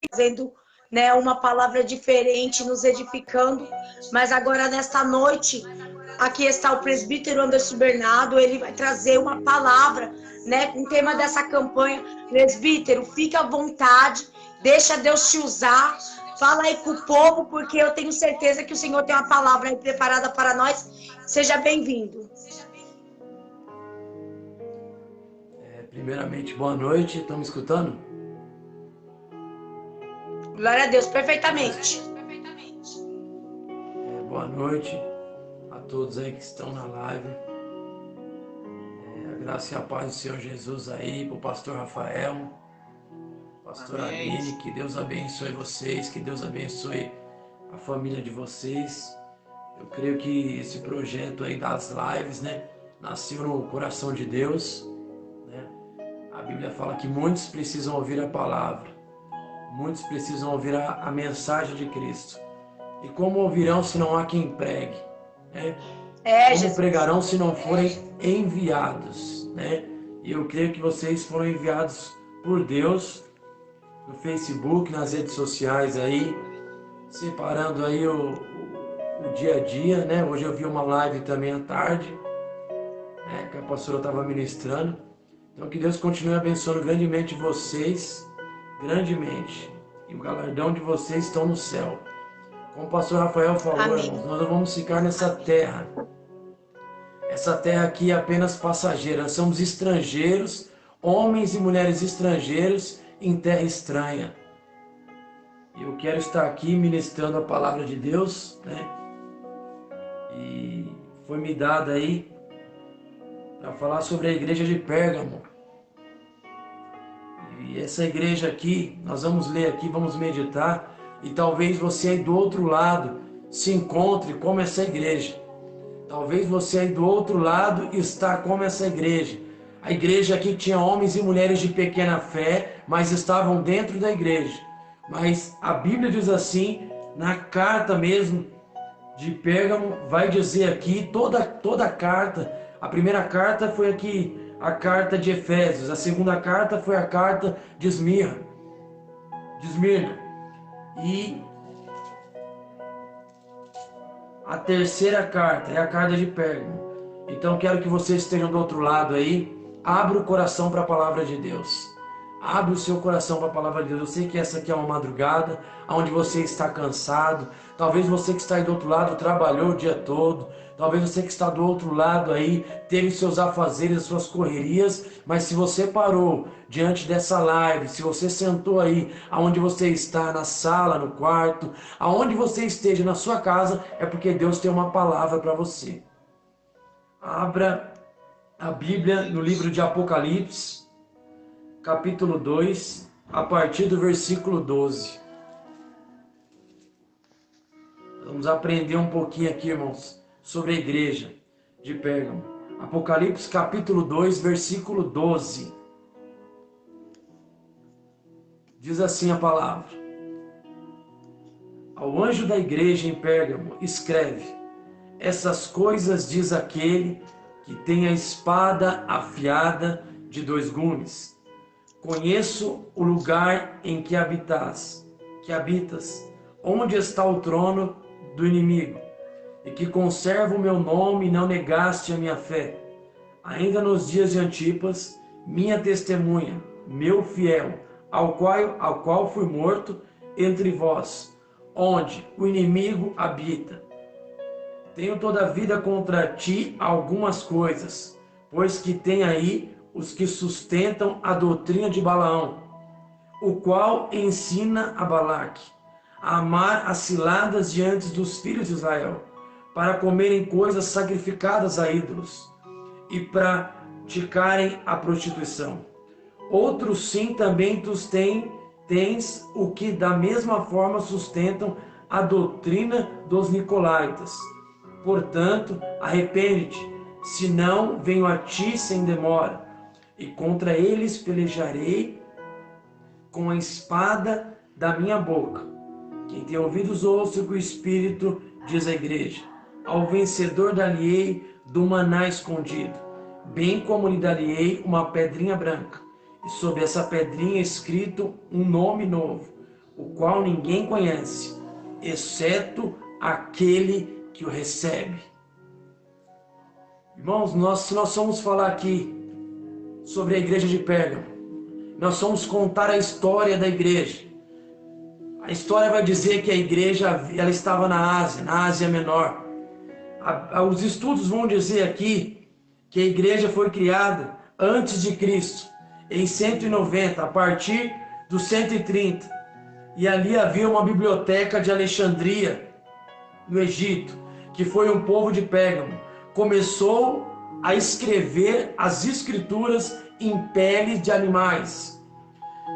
trazendo, né, uma palavra diferente, nos edificando. Mas agora, nesta noite, aqui está o presbítero Anderson Bernardo, ele vai trazer uma palavra, né, com o tema dessa campanha. Presbítero, fica à vontade, deixa Deus te usar, fala aí com o povo, porque eu tenho certeza que o Senhor tem uma palavra aí preparada para nós. Seja bem-vindo. Primeiramente, boa noite, estão me escutando? Glória a Deus, perfeitamente. Boa noite a todos aí que estão na live. A graça e a paz do Senhor Jesus aí, para o pastor Rafael, pastor Aline, que Deus abençoe vocês, que Deus abençoe a família de vocês. Eu creio que esse projeto aí das lives, né, nasceu no coração de Deus, né? A Bíblia fala que muitos precisam ouvir a palavra. Muitos precisam ouvir a mensagem de Cristo. E como ouvirão se não há quem pregue? Né? Como Jesus. pregarão se não forem enviados? Né? E eu creio que vocês foram enviados por Deus no Facebook, nas redes sociais aí, separando aí o dia a dia. Né? Hoje eu vi uma live também à tarde, né, que a pastora estava ministrando. Então que Deus continue abençoando grandemente vocês, grandemente. E o galardão de vocês estão no céu. Como o pastor Rafael falou, irmãos, nós não vamos ficar nessa terra. Essa terra aqui é apenas passageira. Nós somos estrangeiros, homens e mulheres estrangeiros em terra estranha. E eu quero estar aqui ministrando a palavra de Deus, né? E foi me dada aí para falar sobre a igreja de Pérgamo. E essa igreja aqui, nós vamos ler aqui, vamos meditar, e talvez você aí do outro lado se encontre como essa igreja. Talvez você aí do outro lado está como essa igreja. A igreja aqui tinha homens e mulheres de pequena fé, mas estavam dentro da igreja. Mas a Bíblia diz assim, na carta mesmo de Pérgamo, vai dizer aqui, toda a carta, a primeira carta foi aqui, a carta de Efésios, a segunda carta foi a carta de Esmirna. E a terceira carta é a carta de Pérgamo. Então quero que vocês estejam do outro lado aí, abra o coração para a palavra de Deus. Abre o seu coração para a palavra de Deus. Eu sei que essa aqui é uma madrugada, onde você está cansado. Talvez você que está aí do outro lado trabalhou o dia todo. Talvez você que está do outro lado aí teve seus afazeres, suas correrias. Mas se você parou diante dessa live, se você sentou aí aonde você está, na sala, no quarto, aonde você esteja na sua casa, é porque Deus tem uma palavra para você. Abra a Bíblia no livro de Apocalipse, capítulo 2, a partir do versículo 12. Vamos aprender um pouquinho aqui, irmãos, sobre a igreja de Pérgamo. Apocalipse, capítulo 2, versículo 12. Diz assim a palavra: Ao anjo da igreja em Pérgamo, escreve: Essas coisas diz aquele que tem a espada afiada de 2 gumes. Conheço o lugar em que habitas, onde está o trono do inimigo, e que conserva o meu nome e não negaste a minha fé. Ainda nos dias de Antipas, minha testemunha, meu fiel, ao qual fui morto entre vós, onde o inimigo habita. Tenho todavia contra ti algumas coisas, pois que tem aí os que sustentam a doutrina de Balaão, o qual ensina a Balaque a amar as ciladas diante dos filhos de Israel, para comerem coisas sacrificadas a ídolos e praticarem a prostituição. Outros sim também tens o que da mesma forma sustentam a doutrina dos nicolaítas. Portanto, arrepende-te, senão venho a ti sem demora, e contra eles pelejarei com a espada da minha boca. Quem tem ouvidos ouça o que o Espírito diz à igreja. Ao vencedor dar-lhe-ei do maná escondido, bem como lhe dar-lhe-ei uma pedrinha branca, e sobre essa pedrinha escrito um nome novo, o qual ninguém conhece, exceto aquele que o recebe. Irmãos, se nós formos falar aqui sobre a igreja de Pérgamo, nós vamos contar a história da igreja. A história vai dizer que a igreja ela estava na Ásia Menor. Os estudos vão dizer aqui que a igreja foi criada antes de Cristo, em 190, a partir do 130. E ali havia uma biblioteca de Alexandria, no Egito, que foi um povo de Pérgamo. Começou a escrever as escrituras em peles de animais.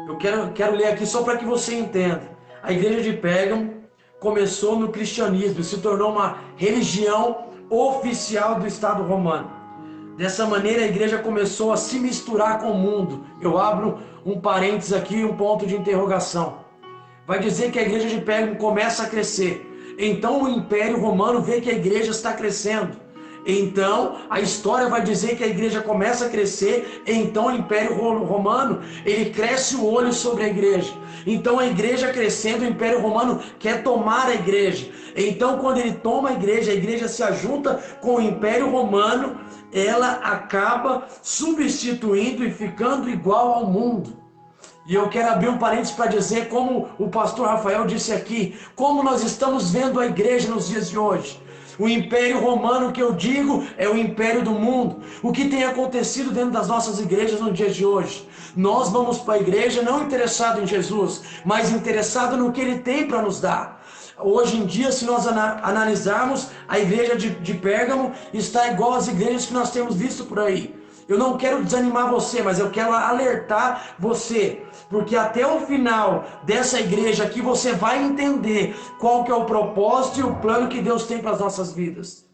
Eu quero ler aqui só para que você entenda. A igreja de Pérgamo começou no cristianismo, se tornou uma religião oficial do Estado romano. Dessa maneira a igreja começou a se misturar com o mundo. Eu abro um parênteses aqui, um ponto de interrogação. Vai dizer que a igreja de Pérgamo começa a crescer. Então o Império Romano vê que a igreja está crescendo. Então a história vai dizer que a igreja começa a crescer. Então o Império Romano, ele cresce o olho sobre a igreja. Então a igreja crescendo, o Império Romano quer tomar a igreja. Então quando ele toma a igreja se ajunta com o Império Romano, ela acaba substituindo e ficando igual ao mundo. E eu quero abrir um parênteses para dizer, como o pastor Rafael disse aqui, como nós estamos vendo a igreja nos dias de hoje. O Império Romano que eu digo é o império do mundo. O que tem acontecido dentro das nossas igrejas nos dias de hoje? Nós vamos para a igreja não interessado em Jesus, mas interessado no que Ele tem para nos dar. Hoje em dia, se nós analisarmos, a igreja de Pérgamo está igual às igrejas que nós temos visto por aí. Eu não quero desanimar você, mas eu quero alertar você, porque até o final dessa igreja aqui você vai entender qual que é o propósito e o plano que Deus tem para as nossas vidas.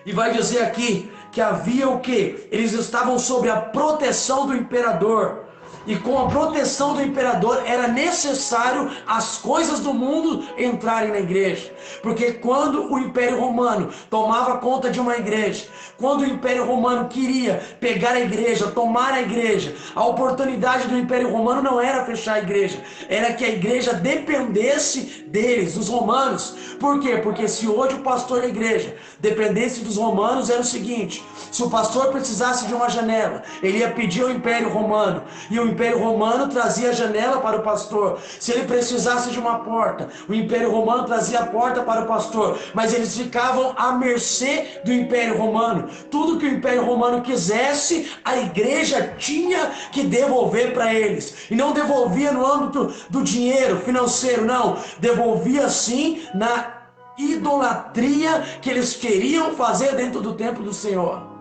E vai dizer aqui que havia o quê? Eles estavam sob a proteção do imperador. E com a proteção do imperador era necessário as coisas do mundo entrarem na igreja. Porque quando o Império Romano tomava conta de uma igreja, quando o Império Romano queria pegar a igreja, tomar a igreja, a oportunidade do Império Romano não era fechar a igreja, era que a igreja dependesse deles, dos romanos. Por quê? Porque se hoje o pastor da igreja dependesse dos romanos, era o seguinte: se o pastor precisasse de uma janela, ele ia pedir ao Império Romano, e o Império Romano trazia a janela para o pastor. Se ele precisasse de uma porta, o Império Romano trazia a porta para o pastor. Mas eles ficavam à mercê do Império Romano. Tudo que o Império Romano quisesse, a igreja tinha que devolver para eles. E não devolvia no âmbito do dinheiro financeiro, não. Devolvia sim na idolatria que eles queriam fazer dentro do templo do Senhor.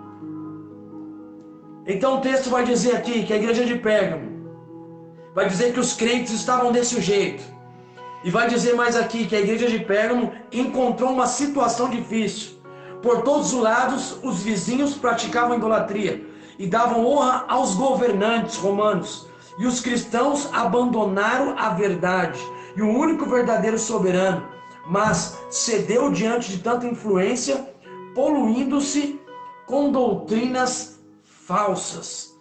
Então o texto vai dizer aqui que a igreja de Pérgamo vai dizer que os crentes estavam desse jeito. E vai dizer mais aqui que a igreja de Pérgamo encontrou uma situação difícil. Por todos os lados, os vizinhos praticavam idolatria e davam honra aos governantes romanos. E os cristãos abandonaram a verdade e o único verdadeiro soberano, mas cedeu diante de tanta influência, poluindo-se com doutrinas falsas.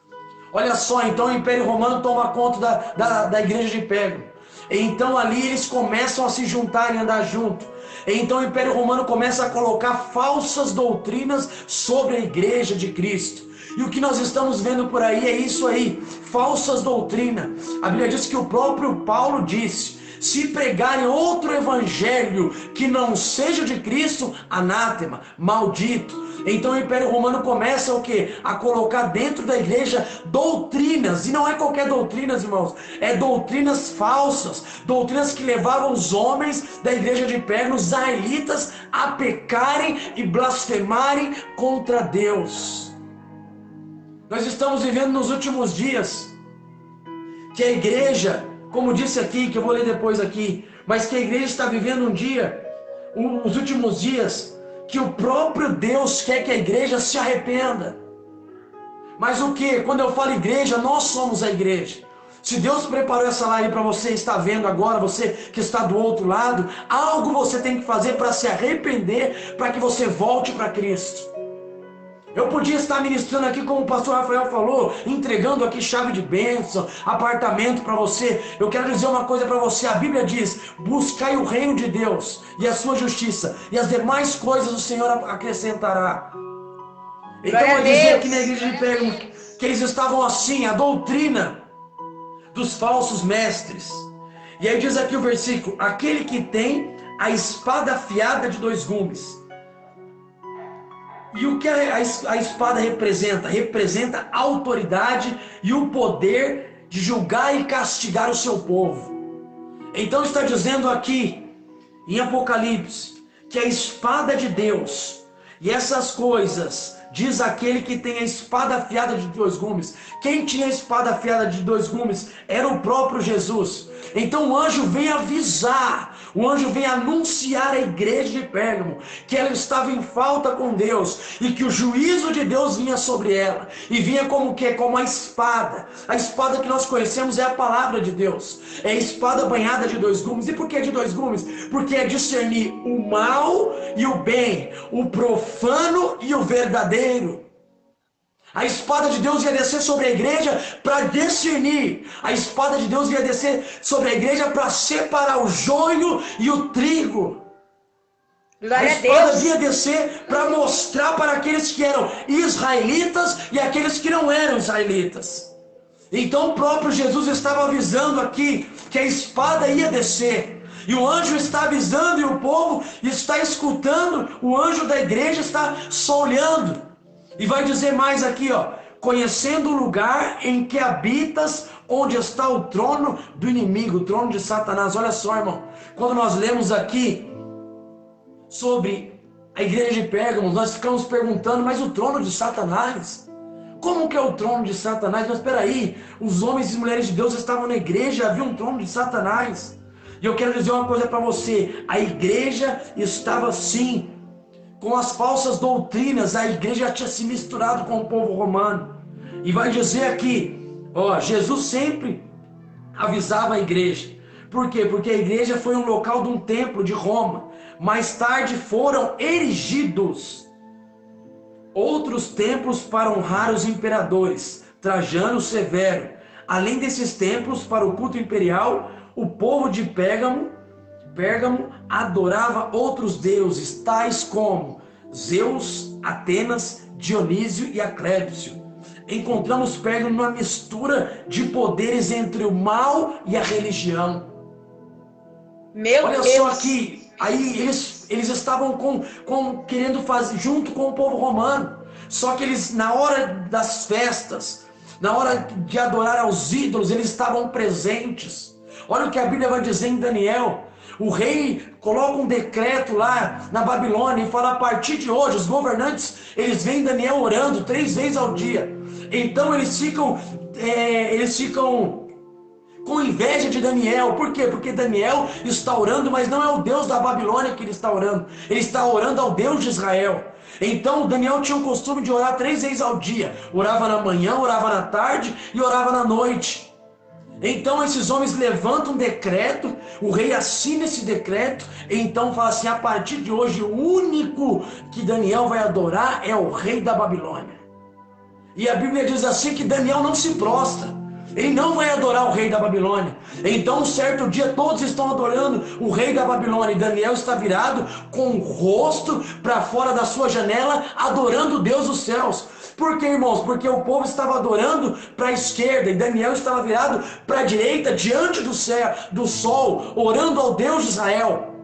Olha só, então o Império Romano toma conta da igreja de Pérgamo. Então ali eles começam a se juntar e andar junto. Então o Império Romano começa a colocar falsas doutrinas sobre a igreja de Cristo. E o que nós estamos vendo por aí é isso aí, falsas doutrinas. A Bíblia diz que o próprio Paulo disse: se pregarem outro evangelho que não seja de Cristo, anátema, maldito. Então o Império Romano começa o quê? A colocar dentro da igreja doutrinas, e não é qualquer doutrinas, irmãos, é doutrinas falsas, doutrinas que levavam os homens da igreja de Pérgamo, os israelitas, a pecarem e blasfemarem contra Deus. Nós estamos vivendo nos últimos dias que a igreja, como disse aqui, que eu vou ler depois aqui, mas que a igreja está vivendo um dia, os últimos dias, que o próprio Deus quer que a igreja se arrependa. Mas o que? Quando eu falo igreja, nós somos a igreja. Se Deus preparou essa live para você estar vendo agora, você que está do outro lado, algo você tem que fazer para se arrepender, para que você volte para Cristo. Eu podia estar ministrando aqui, como o pastor Rafael falou, entregando aqui chave de bênção, apartamento para você. Eu quero dizer uma coisa para você. A Bíblia diz: buscai o reino de Deus e a sua justiça, e as demais coisas o Senhor acrescentará. Então eu dizer aqui na igreja de Pérgamo que eles estavam assim, a doutrina dos falsos mestres. E aí diz aqui o versículo: aquele que tem a espada afiada de dois gumes. E o que a espada representa? Representa a autoridade e o poder de julgar e castigar o seu povo. Então está dizendo aqui em Apocalipse que a espada de Deus, e essas coisas, diz aquele que tem a espada afiada de dois gumes. Quem tinha a espada afiada de dois gumes era o próprio Jesus. Então o anjo vem avisar, o anjo vem anunciar à igreja de Pérgamo que ela estava em falta com Deus e que o juízo de Deus vinha sobre ela. E vinha como o quê? Como a espada. A espada que nós conhecemos é a palavra de Deus. É a espada banhada de dois gumes. E por que de dois gumes? Porque é discernir o mal e o bem, o profano e o verdadeiro. A espada de Deus ia descer sobre a igreja para discernir. A espada de Deus ia descer sobre a igreja para separar o joio e o trigo. A espada ia descer para mostrar para aqueles que eram israelitas e aqueles que não eram israelitas. Então o próprio Jesus estava avisando aqui que a espada ia descer. E o anjo está avisando e o povo está escutando. O anjo da igreja está só olhando. E vai dizer mais aqui, ó: conhecendo o lugar em que habitas, onde está o trono do inimigo, o trono de Satanás. Olha só, irmão, quando nós lemos aqui sobre a igreja de Pérgamo, nós ficamos perguntando: mas o trono de Satanás? Como que é o trono de Satanás? Mas espera aí, os homens e mulheres de Deus estavam na igreja, havia um trono de Satanás. E eu quero dizer uma coisa para você: a igreja estava sim com as falsas doutrinas. A igreja tinha se misturado com o povo romano. E vai dizer aqui, ó, Jesus sempre avisava a igreja. Por quê? Porque a igreja foi um local de um templo de Roma. Mais tarde foram erigidos outros templos para honrar os imperadores, Trajano, Severo. Além desses templos para o culto imperial, o povo de Pérgamo adorava outros deuses, tais como Zeus, Atenas, Dionísio e Aclépsio. Encontramos Pérgamo numa mistura de poderes entre o mal e a religião. Olha Deus. Só aqui, aí eles estavam querendo fazer junto com o povo romano. Só que eles, na hora das festas, na hora de adorar aos ídolos, eles estavam presentes. Olha o que a Bíblia vai dizer em Daniel. O rei coloca um decreto lá na Babilônia e fala: a partir de hoje, os governantes, eles veem Daniel orando 3 vezes ao dia. Então eles ficam com inveja de Daniel. Por quê? Porque Daniel está orando, mas não é o Deus da Babilônia que ele está orando. Ele está orando ao Deus de Israel. Então Daniel tinha o costume de orar 3 vezes ao dia. Orava na manhã, orava na tarde e orava na noite. Então esses homens levantam um decreto, o rei assina esse decreto, então fala assim: a partir de hoje o único que Daniel vai adorar é o rei da Babilônia. E a Bíblia diz assim que Daniel não se prostra, ele não vai adorar o rei da Babilônia. Então um certo dia todos estão adorando o rei da Babilônia, e Daniel está virado com o rosto para fora da sua janela, adorando o Deus dos céus. Por quê, irmãos? Porque o povo estava adorando para a esquerda e Daniel estava virado para a direita, diante do céu, do sol, orando ao Deus de Israel.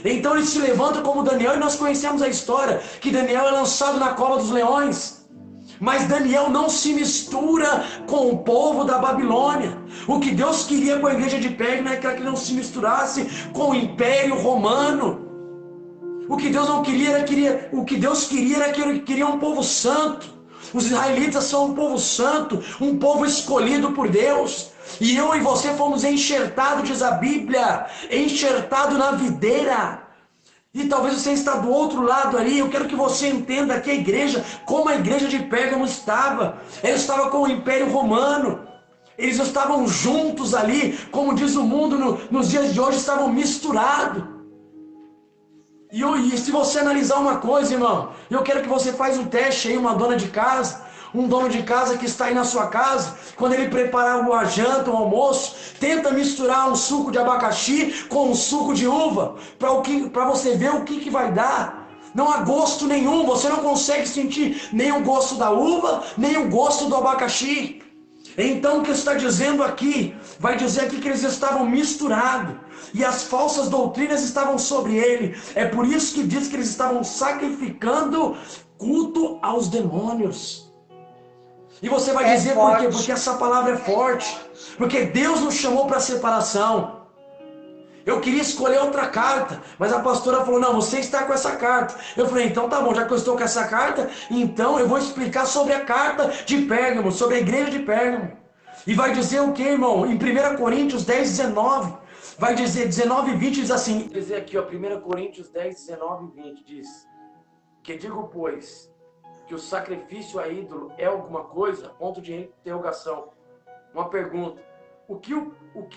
Então ele se levanta como Daniel, e nós conhecemos a história, que Daniel é lançado na cova dos leões. Mas Daniel não se mistura com o povo da Babilônia. O que Deus queria com a igreja de Pérgamo é que ela não se misturasse com o Império Romano. O que Deus não queria o que Deus queria era que ele queria um povo santo. Os israelitas são um povo santo, um povo escolhido por Deus. E eu e você fomos enxertados, diz a Bíblia, enxertado na videira. E talvez você está do outro lado ali. Eu quero que você entenda que a igreja, como a igreja de Pérgamo estava, ela estava com o Império Romano. Eles estavam juntos ali, como diz o mundo nos dias de hoje, estavam misturados. E se você analisar uma coisa, irmão, eu quero que você faça um teste aí, uma dona de casa, um dono de casa que está aí na sua casa, quando ele preparar uma janta, um almoço, tenta misturar um suco de abacaxi com um suco de uva, para você ver o que vai dar. Não há gosto nenhum, você não consegue sentir nem o gosto da uva, nem o gosto do abacaxi. Então o que está dizendo aqui, vai dizer aqui que eles estavam misturados, e as falsas doutrinas estavam sobre ele. É por isso que diz que eles estavam sacrificando culto aos demônios. E você vai dizer por quê? Porque essa palavra é forte. Porque Deus nos chamou para separação. Eu queria escolher outra carta, mas a pastora falou, não, você está com essa carta. Eu falei, então tá bom, já que eu estou com essa carta, então eu vou explicar sobre a carta de Pérgamo, sobre a igreja de Pérgamo. E vai dizer o que, irmão? Em 1 Coríntios 10, 19, vai dizer 19 e 20, diz assim. Vai dizer aqui, ó, 1 Coríntios 10, 19 e 20, diz, que digo, pois, que o sacrifício a ídolo é alguma coisa? Ponto de interrogação. Uma pergunta. O que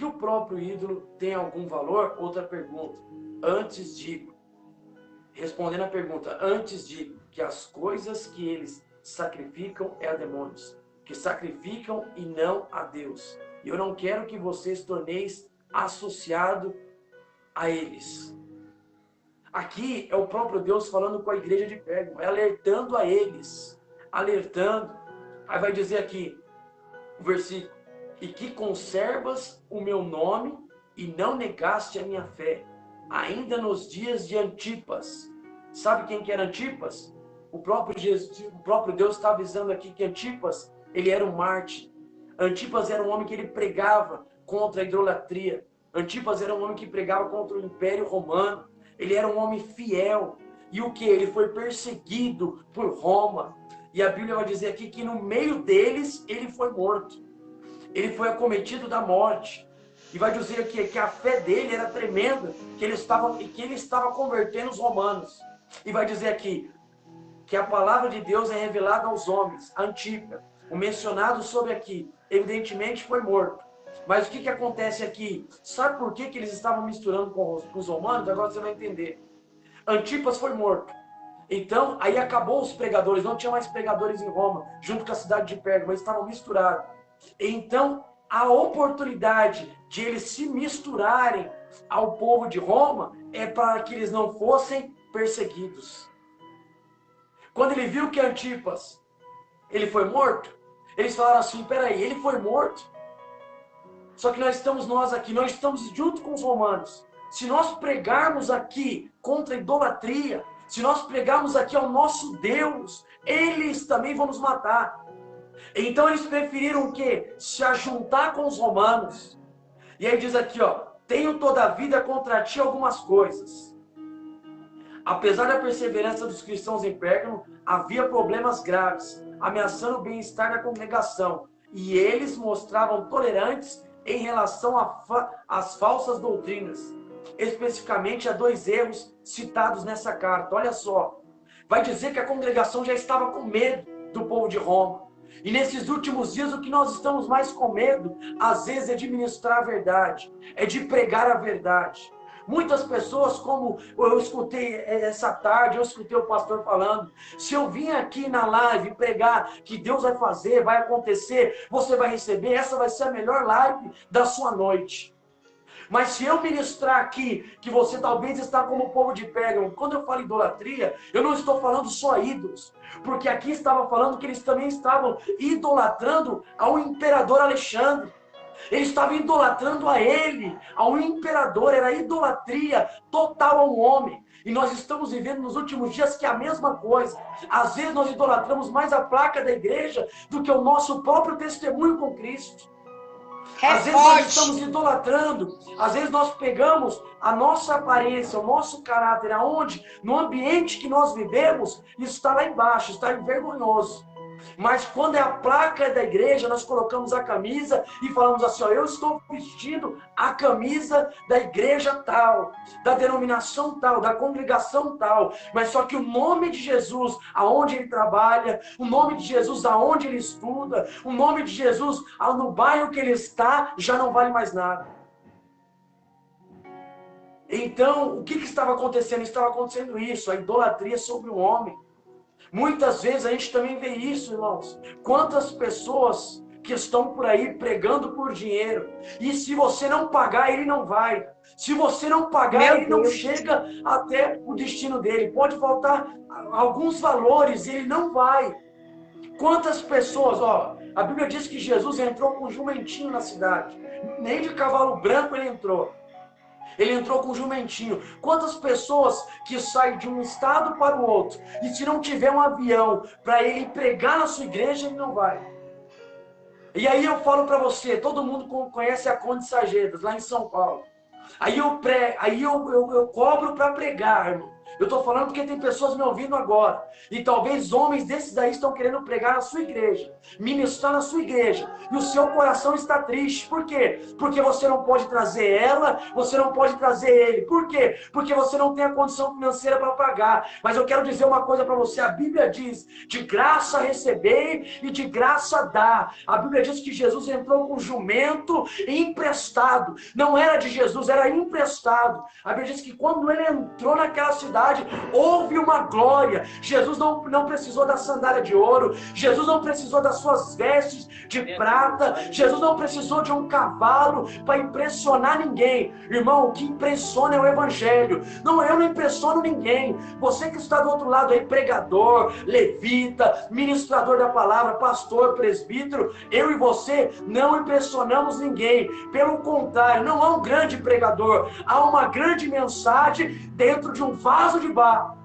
o próprio ídolo tem algum valor? Outra pergunta. Antes digo, respondendo a pergunta, antes digo que as coisas que eles sacrificam é a demônios, que sacrificam e não a Deus. E eu não quero que vocês torneis associado a eles. Aqui é o próprio Deus falando com a igreja de Pérgamo, alertando a eles, alertando. Aí vai dizer aqui, o versículo, e que conservas o meu nome e não negaste a minha fé, ainda nos dias de Antipas. Sabe quem que era Antipas? O próprio Deus está avisando aqui que Antipas, ele era um mártir. Antipas era um homem que ele pregava contra a idolatria. Antipas era um homem que pregava contra o Império Romano. Ele era um homem fiel. E o que? Ele foi perseguido por Roma. E a Bíblia vai dizer aqui que no meio deles ele foi morto. Ele foi acometido da morte. E vai dizer aqui que a fé dele era tremenda, que ele estava convertendo os romanos. E vai dizer aqui que a palavra de Deus é revelada aos homens. Antipas, o mencionado sobre aqui, evidentemente foi morto. Mas o que acontece aqui? Sabe por que eles estavam misturando com os romanos? Agora você vai entender. Antipas foi morto. Então, aí acabou os pregadores, não tinha mais pregadores em Roma, junto com a cidade de Pérgamo, eles estavam misturados. Então, a oportunidade de eles se misturarem ao povo de Roma é para que eles não fossem perseguidos. Quando ele viu que Antipas, ele foi morto, eles falaram assim, peraí, ele foi morto? Só que nós aqui, nós estamos junto com os romanos. Se nós pregarmos aqui contra a idolatria, se nós pregarmos aqui ao nosso Deus, eles também vão nos matar. Então eles preferiram o quê? Se ajuntar com os romanos. E aí diz aqui, ó, tenho todavia contra ti algumas coisas. Apesar da perseverança dos cristãos em Pérgamo, havia problemas graves, ameaçando o bem-estar da congregação. E eles mostravam tolerantes em relação às falsas doutrinas. Especificamente a 2 erros citados nessa carta. Olha só, vai dizer que a congregação já estava com medo do povo de Roma. E nesses últimos dias o que nós estamos mais com medo, às vezes, é de ministrar a verdade, é de pregar a verdade. Muitas pessoas, como eu escutei essa tarde, eu escutei o pastor falando, se eu vim aqui na live pregar que Deus vai fazer, vai acontecer, você vai receber, essa vai ser a melhor live da sua noite. Mas se eu ministrar aqui, que você talvez está como o povo de Pérgamo, quando eu falo idolatria, eu não estou falando só ídolos, porque aqui estava falando que eles também estavam idolatrando ao imperador Alexandre. Eles estavam idolatrando a ele, ao imperador, era idolatria total ao homem. E nós estamos vivendo nos últimos dias que é a mesma coisa. Às vezes nós idolatramos mais a placa da igreja do que o nosso próprio testemunho com Cristo. Às vezes nós estamos idolatrando, às vezes nós pegamos a nossa aparência, o nosso caráter, aonde, no ambiente que nós vivemos, isso está lá embaixo, está vergonhoso. Mas quando é a placa da igreja, nós colocamos a camisa e falamos assim, ó, eu estou vestindo a camisa da igreja tal, da denominação tal, da congregação tal, mas só que o nome de Jesus, aonde ele trabalha, o nome de Jesus, aonde ele estuda, o nome de Jesus, no bairro que ele está, já não vale mais nada. Então, o que estava acontecendo? Estava acontecendo isso, a idolatria sobre o homem. Muitas vezes a gente também vê isso, irmãos. Quantas pessoas que estão por aí pregando por dinheiro, e se você não pagar, ele não vai. Se você não pagar, Meu ele não Deus. chega até o destino dele. Pode faltar alguns valores, ele não vai. Quantas pessoas, ó, a Bíblia diz que Jesus entrou com um jumentinho na cidade. Nem de cavalo branco ele entrou. Ele entrou com um jumentinho. Quantas pessoas que saem de um estado para o outro, e se não tiver um avião para ele pregar na sua igreja, ele não vai. E aí eu falo para você, todo mundo conhece a Conde Sagedas, lá em São Paulo. Aí eu cobro para pregar, irmão. Eu estou falando porque tem pessoas me ouvindo agora. E talvez homens desses daí estão querendo pregar na sua igreja, ministrar na sua igreja. E o seu coração está triste. Por quê? Porque você não pode trazer ela, você não pode trazer ele. Por quê? Porque você não tem a condição financeira para pagar. Mas eu quero dizer uma coisa para você. A Bíblia diz, de graça receber e de graça dar. A Bíblia diz que Jesus entrou com jumento emprestado. Não era de Jesus, era emprestado. A Bíblia diz que quando ele entrou naquela cidade, houve uma glória. Jesus não precisou da sandália de ouro. Jesus não precisou das suas vestes de prata. Jesus não precisou de um cavalo para impressionar ninguém. Irmão, o que impressiona é o evangelho. Não, eu não impressiono ninguém. Você que está do outro lado aí, pregador, levita, ministrador da palavra, pastor, presbítero, eu e você não impressionamos ninguém. Pelo contrário, não há um grande pregador, há uma grande mensagem dentro de um vaso de barro.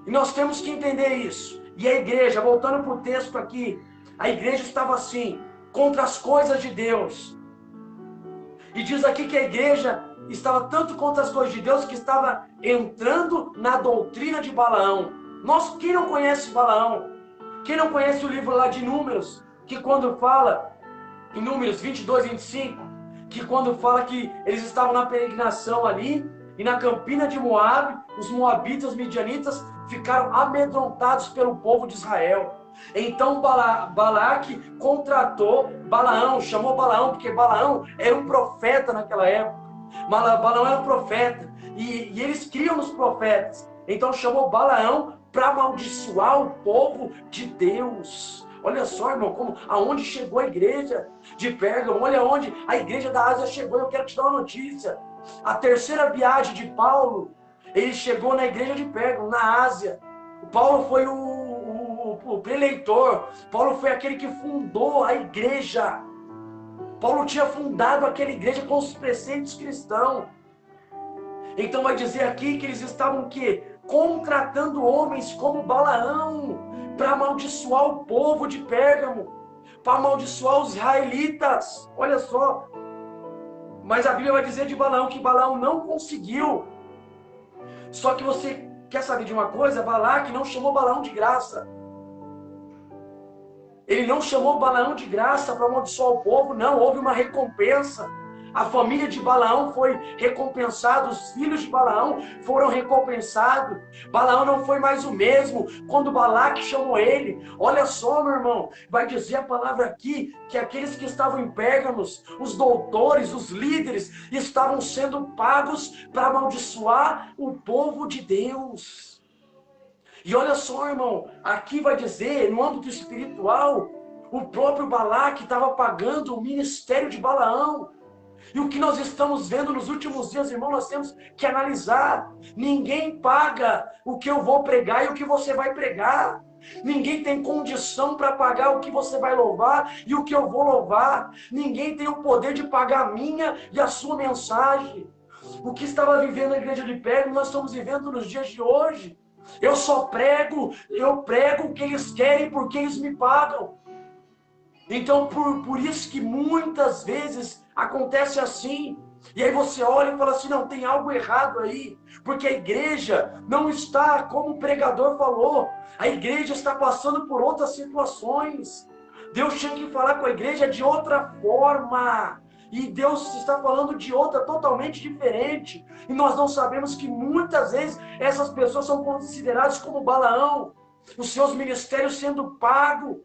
E nós temos que entender isso. E a igreja, voltando para o texto aqui, a igreja estava assim, contra as coisas de Deus. E diz aqui que a igreja estava tanto contra as coisas de Deus que estava entrando na doutrina de Balaão. Quem não conhece Balaão? Quem não conhece o livro lá de Números? Que quando fala, em Números 22, 25, que quando fala que eles estavam na peregrinação ali, e na campina de Moabe, os moabitas, midianitas, ficaram amedrontados pelo povo de Israel. Então Balaque contratou Balaão, chamou Balaão, porque Balaão era um profeta naquela época. Balaão era um profeta, e eles criam os profetas. Então chamou Balaão para amaldiçoar o povo de Deus. Olha só, irmão, aonde chegou a igreja de Pérgamo, olha onde a igreja da Ásia chegou. Eu quero te dar uma notícia. A terceira viagem de Paulo, ele chegou na igreja de Pérgamo, na Ásia. O Paulo foi o preleitor, Paulo foi aquele que fundou a igreja. Paulo tinha fundado aquela igreja com os preceitos cristãos. Então vai dizer aqui que eles estavam o quê? Contratando homens como Balaão para amaldiçoar o povo de Pérgamo, para amaldiçoar os israelitas. Olha só. Mas a Bíblia vai dizer de Balaão que Balaão não conseguiu. Só que você quer saber de uma coisa? Balaque não chamou Balaão de graça. Ele não chamou Balaão de graça para amaldiçoar o povo, não. Houve uma recompensa. A família de Balaão foi recompensada, os filhos de Balaão foram recompensados. Balaão não foi mais o mesmo quando Balaque chamou ele. Olha só, meu irmão, vai dizer a palavra aqui que aqueles que estavam em Pérgamos, os doutores, os líderes, estavam sendo pagos para amaldiçoar o povo de Deus. E olha só, irmão, aqui vai dizer, no âmbito espiritual, o próprio Balaque estava pagando o ministério de Balaão. E o que nós estamos vendo nos últimos dias, irmão, nós temos que analisar. Ninguém paga o que eu vou pregar e o que você vai pregar. Ninguém tem condição para pagar o que você vai louvar e o que eu vou louvar. Ninguém tem o poder de pagar a minha e a sua mensagem. O que estava vivendo a igreja de Pérgamo, nós estamos vivendo nos dias de hoje. Eu prego o que eles querem porque eles me pagam. Então, por isso que muitas vezes acontece assim. E aí você olha e fala assim, não, tem algo errado aí. Porque a igreja não está como o pregador falou. A igreja está passando por outras situações. Deus tinha que falar com a igreja de outra forma. E Deus está falando de outra totalmente diferente. E nós não sabemos que muitas vezes essas pessoas são consideradas como Balaão. Os seus ministérios sendo pagos.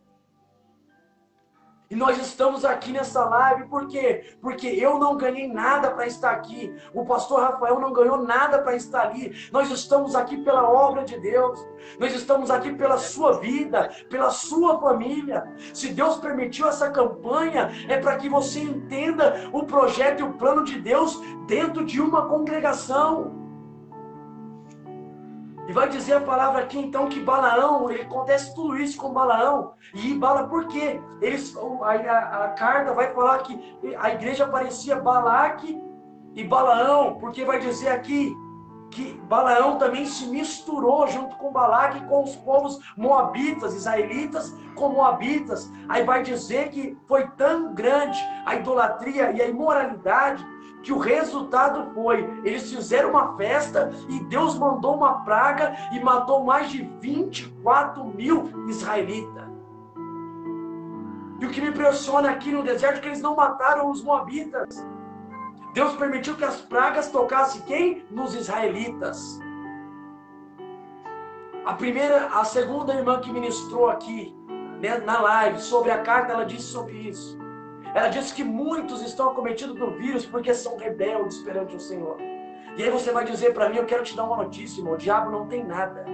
E nós estamos aqui nessa live, por quê? Porque eu não ganhei nada para estar aqui. O pastor Rafael não ganhou nada para estar ali. Nós estamos aqui pela obra de Deus. Nós estamos aqui pela sua vida, pela sua família. Se Deus permitiu essa campanha, é para que você entenda o projeto e o plano de Deus dentro de uma congregação. E vai dizer a palavra aqui então que Balaão, ele acontece tudo isso com Balaão. E Bala por quê? A carta vai falar que a igreja parecia Balaque e Balaão, porque vai dizer aqui que Balaão também se misturou junto com Balaque com os povos moabitas, israelitas com moabitas. Aí vai dizer que foi tão grande a idolatria e a imoralidade que o resultado foi, eles fizeram uma festa e Deus mandou uma praga e matou mais de 24 mil israelitas. E o que me impressiona aqui no deserto é que eles não mataram os moabitas. Deus permitiu que as pragas tocassem quem? Nos israelitas. A segunda irmã que ministrou aqui, né, na live, sobre a carta, ela disse sobre isso. Ela disse que muitos estão acometidos do vírus porque são rebeldes perante o Senhor. E aí você vai dizer para mim, eu quero te dar uma notícia, irmão, o diabo não tem nada.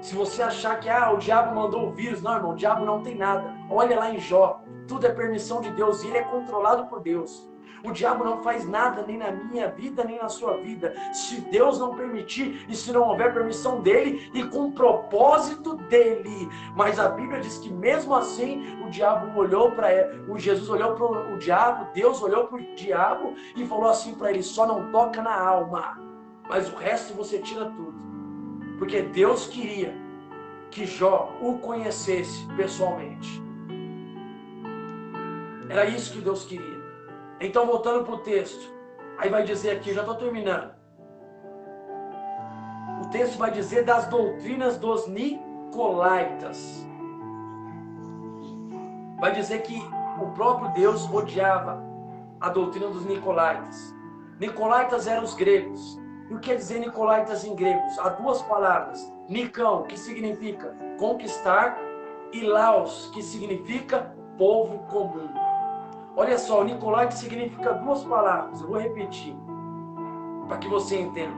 Se você achar que o diabo mandou o vírus, não, irmão, o diabo não tem nada. Olha lá em Jó, tudo é permissão de Deus e ele é controlado por Deus. O diabo não faz nada, nem na minha vida, nem na sua vida, se Deus não permitir e se não houver permissão dele e com propósito dele. Mas a Bíblia diz que mesmo assim, o diabo olhou para Jesus olhou para o diabo, Deus olhou para o diabo e falou assim para ele, só não toca na alma, mas o resto você tira tudo. Porque Deus queria que Jó o conhecesse pessoalmente. Era isso que Deus queria. Então, voltando para o texto, aí vai dizer aqui, já estou terminando. O texto vai dizer das doutrinas dos nicolaítas. Vai dizer que o próprio Deus odiava a doutrina dos nicolaítas. Nicolaítas eram os gregos. E o que quer dizer nicolaítas em gregos? Há duas palavras. Nikão, que significa conquistar, e laos, que significa povo comum. Olha só, o Nicolaita significa duas palavras, eu vou repetir, para que você entenda.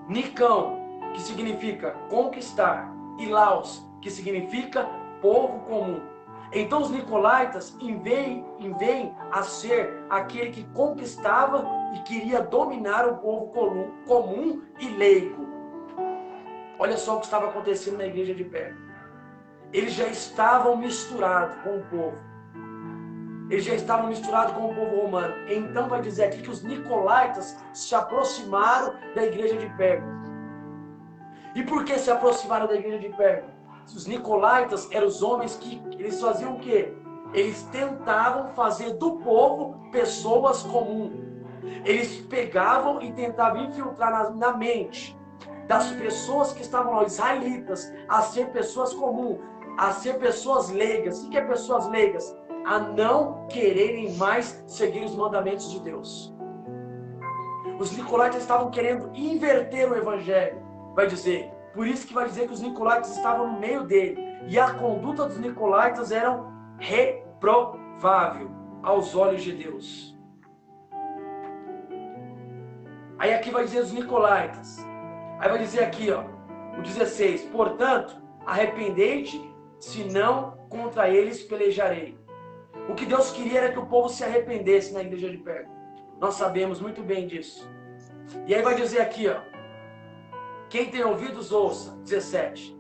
Nicão, que significa conquistar, e Laos, que significa povo comum. Então os Nicolaitas, em vez a ser aquele que conquistava e queria dominar o povo comum e leigo. Olha só o que estava acontecendo na igreja de Pérgamo. Eles já estavam misturados com o povo. Eles já estavam misturados com o povo romano. Então vai dizer aqui que os nicolaítas se aproximaram da igreja de Pérgamo. E por que se aproximaram da igreja de Pérgamo? Os nicolaítas eram os homens que eles faziam o quê? Eles tentavam fazer do povo pessoas comuns. Eles pegavam e tentavam infiltrar na mente das pessoas que estavam lá, israelitas, a ser pessoas comuns, a ser pessoas leigas. O que é pessoas leigas? A não quererem mais seguir os mandamentos de Deus. Os nicolaítas estavam querendo inverter o evangelho, vai dizer. Por isso que vai dizer que os nicolaítas estavam no meio dele. E a conduta dos nicolaítas era reprovável aos olhos de Deus. Aí aqui vai dizer os nicolaítas. Aí vai dizer aqui, ó, o 16. Portanto, arrependei-te, senão contra eles pelejarei. O que Deus queria era que o povo se arrependesse na igreja de Pérgamo. Nós sabemos muito bem disso. E aí vai dizer aqui, ó. Quem tem ouvidos, ouça. 17.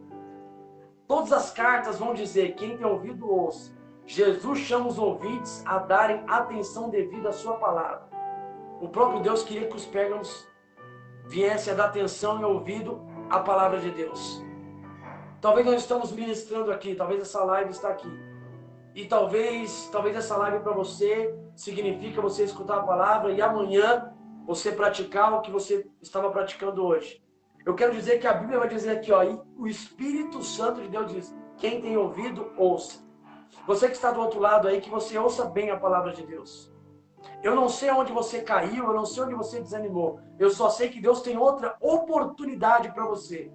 Todas as cartas vão dizer, quem tem ouvido, ouça. Jesus chama os ouvintes a darem atenção devida à sua palavra. O próprio Deus queria que os pérgamos viessem a dar atenção e ouvido à palavra de Deus. Talvez nós estamos ministrando aqui, talvez essa live está aqui. E talvez essa live para você significa você escutar a palavra e amanhã você praticar o que você estava praticando hoje. Eu quero dizer que a Bíblia vai dizer aqui, ó, e o Espírito Santo de Deus diz, quem tem ouvido, ouça. Você que está do outro lado aí, que você ouça bem a palavra de Deus. Eu não sei onde você caiu, eu não sei onde você desanimou. Eu só sei que Deus tem outra oportunidade para você.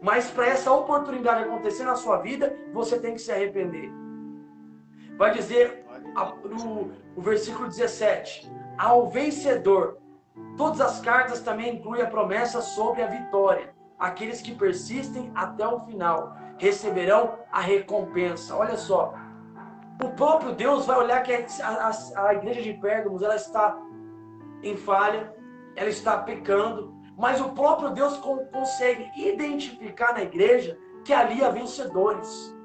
Mas para essa oportunidade acontecer na sua vida, você tem que se arrepender. vai dizer no versículo 17: ao vencedor. Todas as cartas também incluem a promessa sobre a vitória. Aqueles que persistem até o final receberão a recompensa. Olha só, o próprio Deus vai olhar que a igreja de Pérgamos, ela está em falha, ela está pecando, mas o próprio Deus consegue identificar na igreja que ali há vencedores.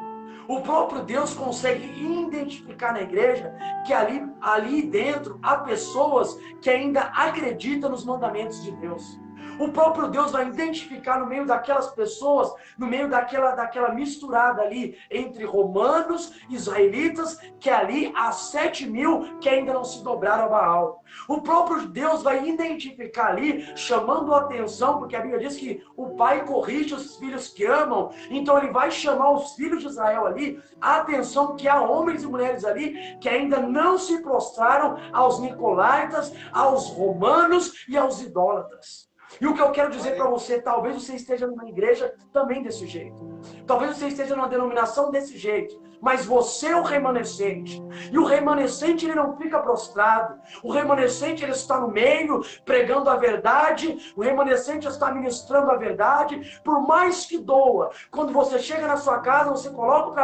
O próprio Deus consegue identificar na igreja que ali dentro há pessoas que ainda acreditam nos mandamentos de Deus. O próprio Deus vai identificar no meio daquelas pessoas, no meio daquela misturada ali entre romanos e israelitas, que ali há 7.000 que ainda não se dobraram a Baal. O próprio Deus vai identificar ali, chamando a atenção, porque a Bíblia diz que o pai corrige os filhos que amam, então ele vai chamar os filhos de Israel ali, a atenção que há homens e mulheres ali que ainda não se prostraram aos nicolaítas, aos romanos e aos idólatras. E o que eu quero dizer para você, talvez você esteja numa igreja também desse jeito. Talvez você esteja numa denominação desse jeito. Mas você é o remanescente. E o remanescente, ele não fica prostrado. O remanescente, ele está no meio, pregando a verdade. O remanescente está ministrando a verdade. Por mais que doa. Quando você chega na sua casa, você coloca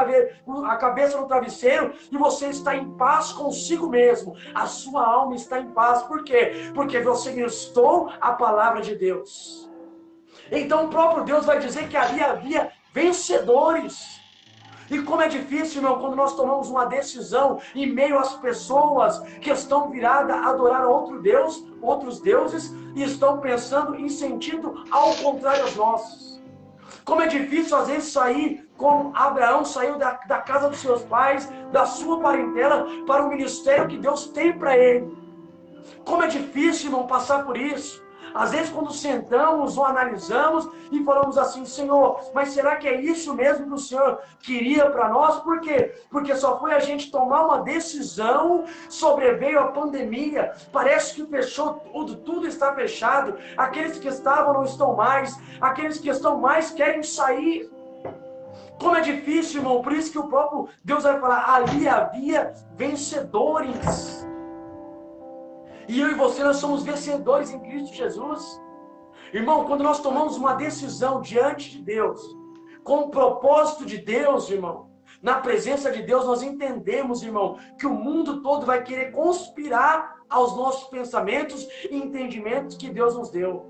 a cabeça no travesseiro e você está em paz consigo mesmo. A sua alma está em paz. Por quê? Porque você ministrou a palavra de Deus. Então o próprio Deus vai dizer que ali havia vencedores. E como é difícil, irmão, quando nós tomamos uma decisão em meio às pessoas que estão viradas a adorar outro Deus, outros deuses, e estão pensando em sentido ao contrário aos nossos. Como é difícil, às vezes, sair como Abraão saiu da casa dos seus pais, da sua parentela, para o ministério que Deus tem para ele. Como é difícil, irmão, passar por isso. Às vezes quando sentamos ou analisamos e falamos assim: Senhor, mas será que é isso mesmo que o Senhor queria para nós? Por quê? Porque só foi a gente tomar uma decisão, sobreveio a pandemia, parece que fechou tudo está fechado, aqueles que estavam não estão mais, aqueles que estão mais querem sair. Como é difícil, irmão, por isso que o próprio Deus vai falar: ali havia vencedores. E eu e você, nós somos vencedores em Cristo Jesus. Irmão, quando nós tomamos uma decisão diante de Deus, com o propósito de Deus, irmão, na presença de Deus, nós entendemos, irmão, que o mundo todo vai querer conspirar aos nossos pensamentos e entendimentos que Deus nos deu.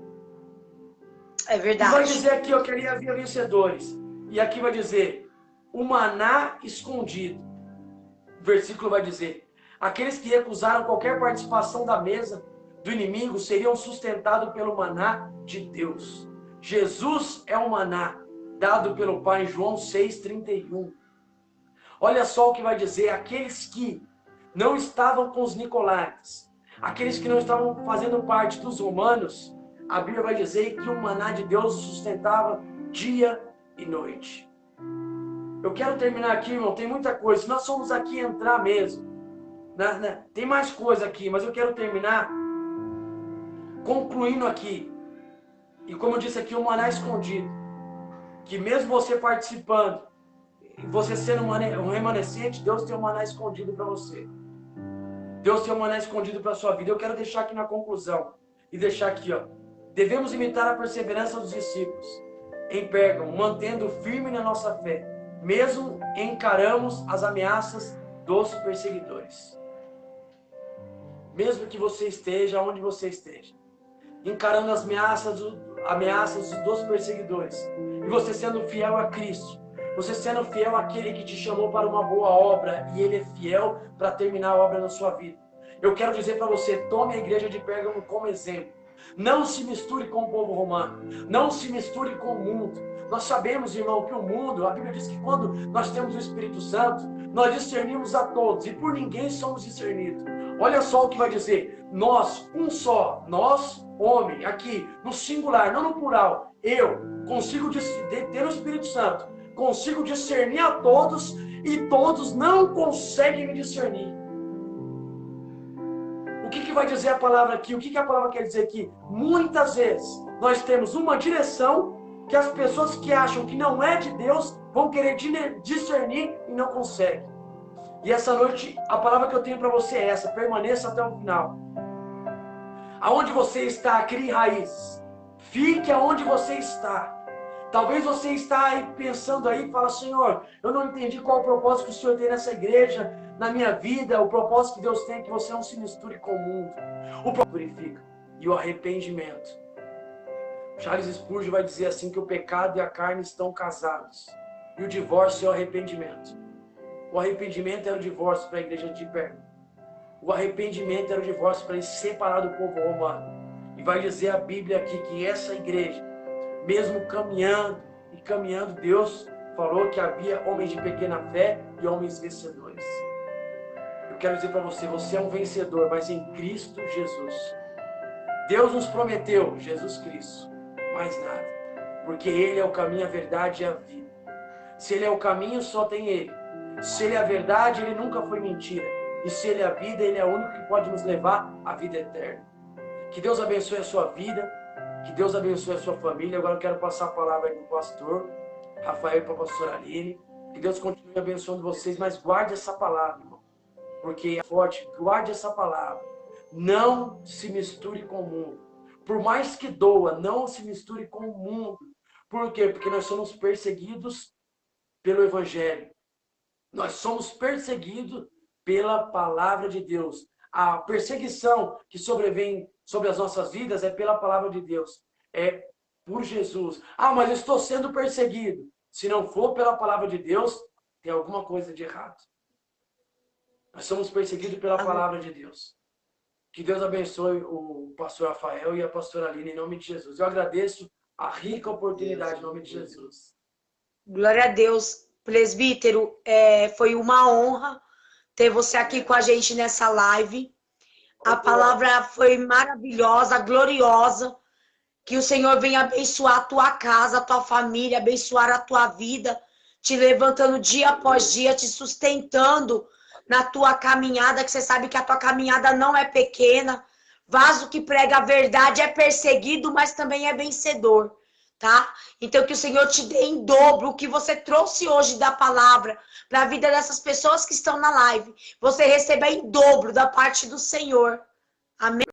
É verdade. E vai dizer aqui, ó, que ali havia vencedores. E aqui vai dizer, o maná escondido. O versículo vai dizer: aqueles que recusaram qualquer participação da mesa do inimigo seriam sustentados pelo maná de Deus. Jesus é o maná dado pelo Pai em João 6,31. Olha só o que vai dizer: aqueles que não estavam com os nicolaítas, aqueles que não estavam fazendo parte dos romanos, a Bíblia vai dizer que o maná de Deus os sustentava dia e noite. Eu quero terminar aqui, irmão, tem muita coisa. Se nós somos aqui entrar mesmo, tem mais coisa aqui, mas eu quero terminar concluindo aqui. E como eu disse aqui, o maná escondido. Que mesmo você participando, você sendo um remanescente, Deus tem um maná escondido para você. Deus tem um maná escondido para a sua vida. Eu quero deixar aqui na conclusão. E deixar aqui, ó. Devemos imitar a perseverança dos discípulos em Pérgamo, mantendo firme na nossa fé, mesmo encaramos as ameaças dos perseguidores. Mesmo que você esteja onde você esteja, encarando as ameaças dos perseguidores, e você sendo fiel a Cristo, você sendo fiel àquele que te chamou para uma boa obra, e Ele é fiel para terminar a obra na sua vida. Eu quero dizer para você: tome a igreja de Pérgamo como exemplo. Não se misture com o povo romano, não se misture com o mundo. Nós sabemos, irmão, que o mundo, a Bíblia diz que quando nós temos o Espírito Santo, nós discernimos a todos, e por ninguém somos discernidos. Olha só o que vai dizer: nós, um só, nós, homem, aqui, no singular, não no plural, eu consigo ter o Espírito Santo, consigo discernir a todos, e todos não conseguem me discernir. O que vai dizer a palavra aqui? O que a palavra quer dizer aqui? Muitas vezes nós temos uma direção que as pessoas que acham que não é de Deus vão querer discernir e não conseguem. E essa noite, a palavra que eu tenho para você é essa: permaneça até o final. Aonde você está, crie raízes. Fique aonde você está. Talvez você está aí pensando aí e fala: Senhor, eu não entendi qual o propósito que o Senhor tem nessa igreja, na minha vida. O propósito que Deus tem é que você não se misture com o mundo. O propósito purifica. E o arrependimento. Charles Spurgeon vai dizer assim, que o pecado e a carne estão casados. E o divórcio é o arrependimento. O arrependimento era o divórcio para a igreja de Pérgamo. O arrependimento era o divórcio para ele se separar do povo romano. E vai dizer a Bíblia aqui que essa igreja, mesmo caminhando e caminhando, Deus falou que havia homens de pequena fé e homens vencedores. Eu quero dizer para você, você é um vencedor, mas em Cristo Jesus. Deus nos prometeu Jesus Cristo, mais nada. Porque Ele é o caminho, a verdade e a vida. Se Ele é o caminho, só tem Ele. Se Ele é a verdade, Ele nunca foi mentira. E se Ele é a vida, Ele é o único que pode nos levar à vida eterna. Que Deus abençoe a sua vida. Que Deus abençoe a sua família. Agora eu quero passar a palavra aí para o pastor Rafael e para a pastora Aline. Que Deus continue abençoando vocês, mas guarde essa palavra, irmão. Porque é forte, guarde essa palavra. Não se misture com o mundo. Por mais que doa, não se misture com o mundo. Por quê? Porque nós somos perseguidos pelo Evangelho. Nós somos perseguidos pela palavra de Deus. A perseguição que sobrevém sobre as nossas vidas é pela palavra de Deus. É por Jesus. Ah, mas eu estou sendo perseguido. Se não for pela palavra de Deus, tem alguma coisa de errado. Nós somos perseguidos pela palavra de Deus. Que Deus abençoe o pastor Rafael e a pastora Aline, em nome de Jesus. Eu agradeço a rica oportunidade, em nome de Jesus. Glória a Deus. Presbítero, foi uma honra ter você aqui com a gente nessa live. A palavra foi maravilhosa, gloriosa. Que o Senhor venha abençoar a tua casa, a tua família, abençoar a tua vida, te levantando dia após dia, te sustentando na tua caminhada, que você sabe que a tua caminhada não é pequena. Vaso que prega a verdade é perseguido, mas também é vencedor, tá? Então que o Senhor te dê em dobro o que você trouxe hoje da palavra para a vida dessas pessoas que estão na live. Você receba em dobro da parte do Senhor. Amém?